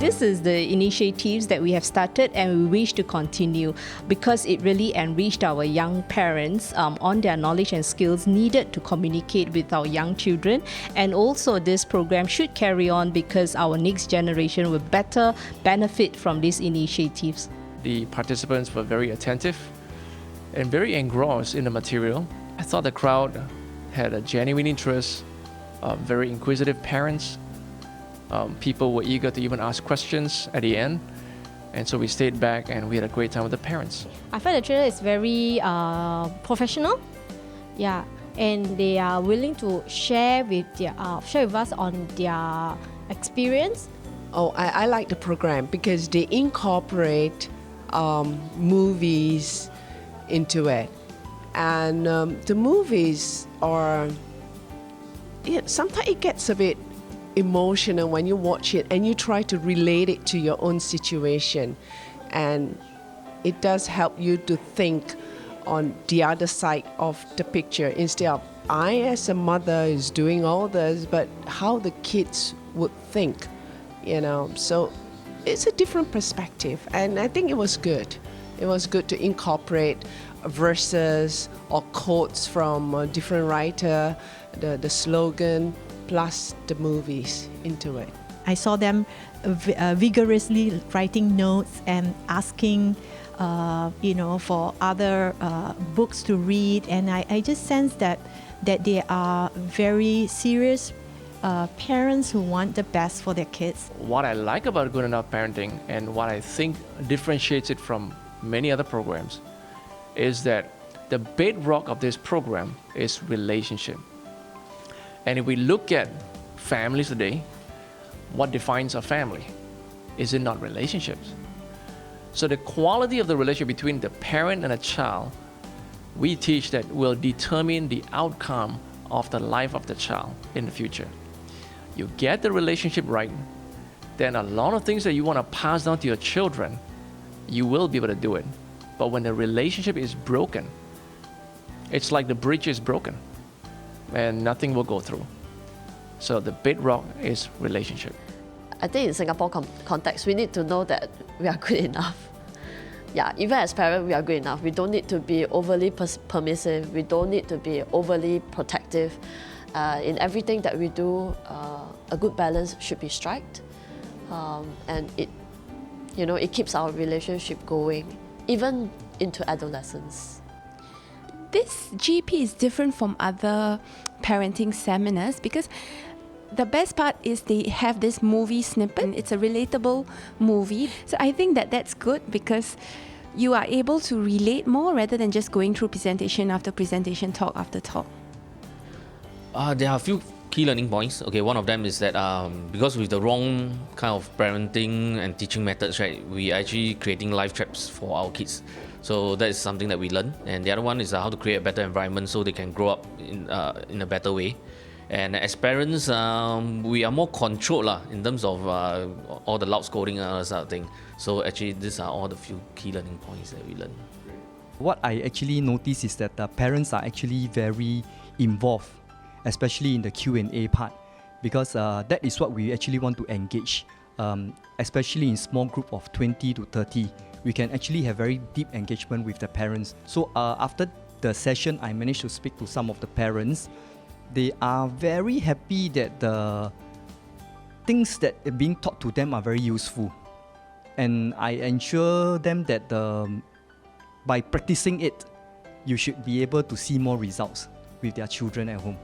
This is the initiatives that we have started and we wish to continue because it really enriched our young parents on their knowledge and skills needed to communicate with our young children. And also this program should carry on because our next generation will better benefit from these initiatives. The participants were very attentive and very engrossed in the material. I thought the crowd had a genuine interest, very inquisitive parents. People were eager to even ask questions at the end. And so we stayed back and we had a great time with the parents. I felt the trailer is very professional. Yeah, and they are willing to share with us on their experience. Oh, I like the program because they incorporate movies into it. And the movies are, sometimes it gets a bit emotional when you watch it and you try to relate it to your own situation, and it does help you to think on the other side of the picture instead of I as a mother is doing all this, but how the kids would think, so it's a different perspective, and I think it was good to incorporate verses or quotes from a different writer, the slogan plus the movies into it. I saw them vigorously writing notes and asking, for other books to read, and I just sense that they are very serious parents who want the best for their kids. What I like about Good Enough Parenting and what I think differentiates it from many other programs is that the bedrock of this program is relationship. And if we look at families today, what defines a family? Is it not relationships? So the quality of the relationship between the parent and a child, we teach that will determine the outcome of the life of the child in the future. You get the relationship right, then a lot of things that you want to pass down to your children, you will be able to do it. But when the relationship is broken, it's like the bridge is broken and nothing will go through. So the bedrock is relationship. I think in Singapore context, we need to know that we are good enough. Yeah, even as parents, we are good enough. We don't need to be overly permissive. We don't need to be overly protective. In everything that we do, a good balance should be struck, and it keeps our relationship going, even into adolescence. This GP is different from other parenting seminars because the best part is they have this movie snippet. It's a relatable movie. So I think that's good because you are able to relate more rather than just going through presentation after presentation, talk after talk. There are a few key learning points. Okay, one of them is that because with the wrong kind of parenting and teaching methods, right, we are actually creating life traps for our kids. So that is something that we learn. And the other one is how to create a better environment so they can grow up in a better way. And as parents, we are more controlled in terms of all the loud scolding and other sort of thing. So actually, these are all the few key learning points that we learn. What I actually notice is that the parents are actually very involved, especially in the Q&A part, because that is what we actually want to engage, especially in small group of 20 to 30. We can actually have very deep engagement with the parents. So after the session, I managed to speak to some of the parents. They are very happy that the things that are being taught to them are very useful. And I ensure them that by practicing it, you should be able to see more results with their children at home.